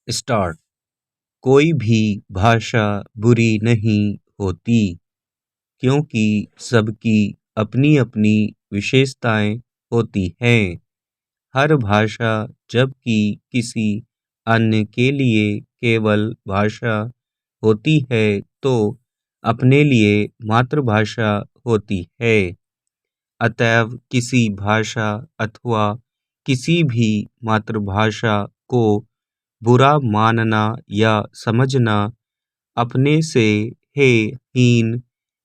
Start. कोई भी भाषा बुरी नहीं होती, क्योंकि सबकी अपनी अपनी विशेषताएं होती हैं। हर भाषा जबकि किसी अन्य के लिए केवल भाषा होती है, तो अपने लिए मातृभाषा होती है। अतएव किसी भाषा अथवा किसी भी मातृभाषा को बुरा मानना या समझना, अपने से है हीन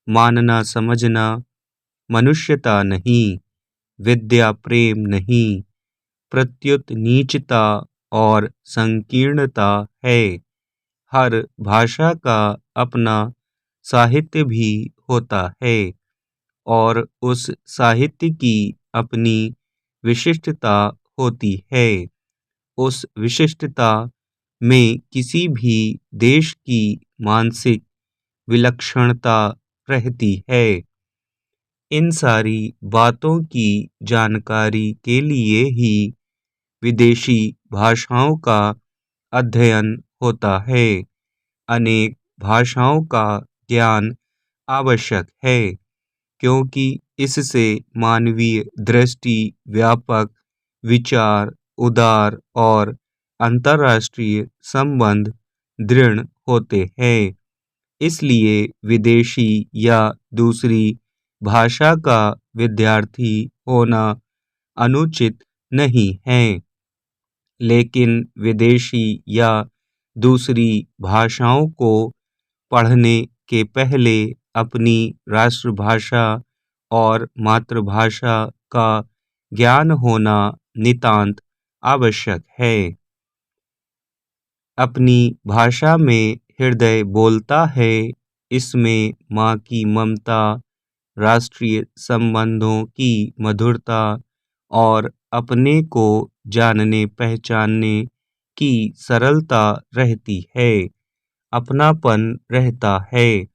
मानना समझना, मनुष्यता नहीं, विद्या प्रेम नहीं, प्रत्युत नीचता और संकीर्णता है। हर भाषा का अपना साहित्य भी होता है, और उस साहित्य की अपनी विशिष्टता होती है। उस विशिष्टता में किसी भी देश की मानसिक विलक्षणता रहती है। इन सारी बातों की जानकारी के लिए ही विदेशी भाषाओं का अध्ययन होता है। अनेक भाषाओं का ज्ञान आवश्यक है, क्योंकि इससे मानवीय दृष्टि, व्यापक विचार, उदार और अंतर्राष्ट्रीय संबंध दृढ़ होते हैं। इसलिए विदेशी या दूसरी भाषा का विद्यार्थी होना अनुचित नहीं है, लेकिन विदेशी या दूसरी भाषाओं को पढ़ने के पहले अपनी राष्ट्रभाषा और मातृभाषा का ज्ञान होना नितांत आवश्यक है। अपनी भाषा में हृदय बोलता है, इसमें माँ की ममता, राष्ट्रीय संबंधों की मधुरता और अपने को जानने पहचानने की सरलता रहती है, अपनापन रहता है।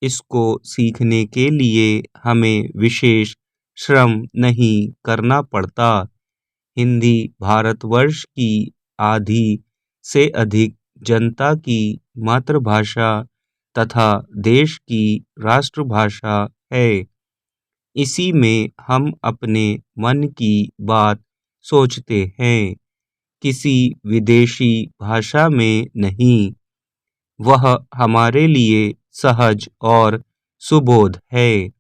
इसको सीखने के लिए हमें विशेष श्रम नहीं करना पड़ता। हिंदी भारतवर्ष की आधी से अधिक जनता की मातृभाषा तथा देश की राष्ट्रभाषा है। इसी में हम अपने मन की बात सोचते हैं, किसी विदेशी भाषा में नहीं। वह हमारे लिए सहज और सुबोध है।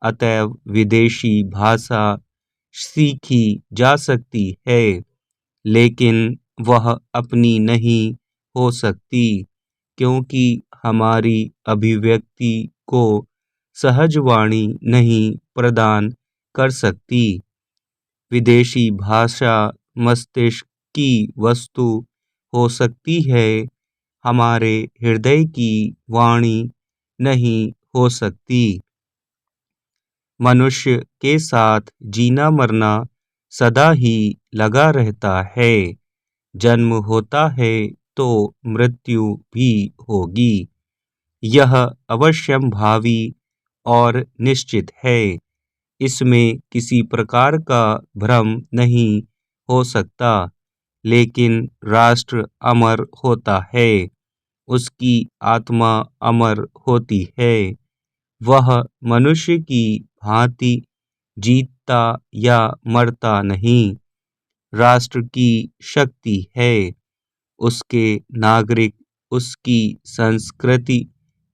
अतएव विदेशी भाषा सीखी जा सकती है, लेकिन वह अपनी नहीं हो सकती, क्योंकि हमारी अभिव्यक्ति को सहज वाणी नहीं प्रदान कर सकती। विदेशी भाषा मस्तिष्क की वस्तु हो सकती है, हमारे हृदय की वाणी नहीं हो सकती। मनुष्य के साथ जीना मरना सदा ही लगा रहता है। जन्म होता है तो मृत्यु भी होगी, यह अवश्यंभावी और निश्चित है। इसमें किसी प्रकार का भ्रम नहीं हो सकता। लेकिन राष्ट्र अमर होता है, उसकी आत्मा अमर होती है। वह मनुष्य की भांति जीतता या मरता नहीं। राष्ट्र की शक्ति है उसके नागरिक, उसकी संस्कृति,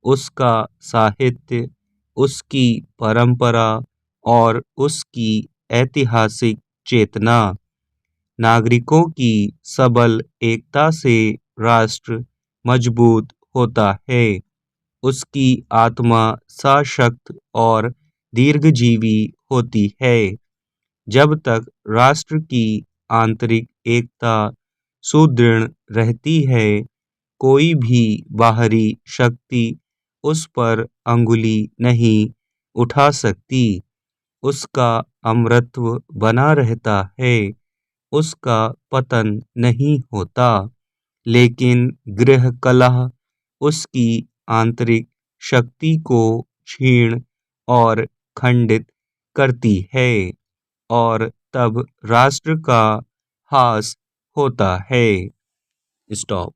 उसका साहित्य, उसकी परंपरा और उसकी ऐतिहासिक चेतना। नागरिकों की सबल एकता से राष्ट्र मजबूत होता है। उसकी आत्मा सशक्त और दीर्घजीवी होती है। जब तक राष्ट्र की आंतरिक एकता सुदृढ़ रहती है, कोई भी बाहरी शक्ति उस पर अंगुली नहीं उठा सकती। उसका अमरत्व बना रहता है, उसका पतन नहीं होता। लेकिन गृह कलह उसकी आंतरिक शक्ति को क्षीण और खंडित करती है, और तब राष्ट्र का ह्रास होता है। स्टॉप।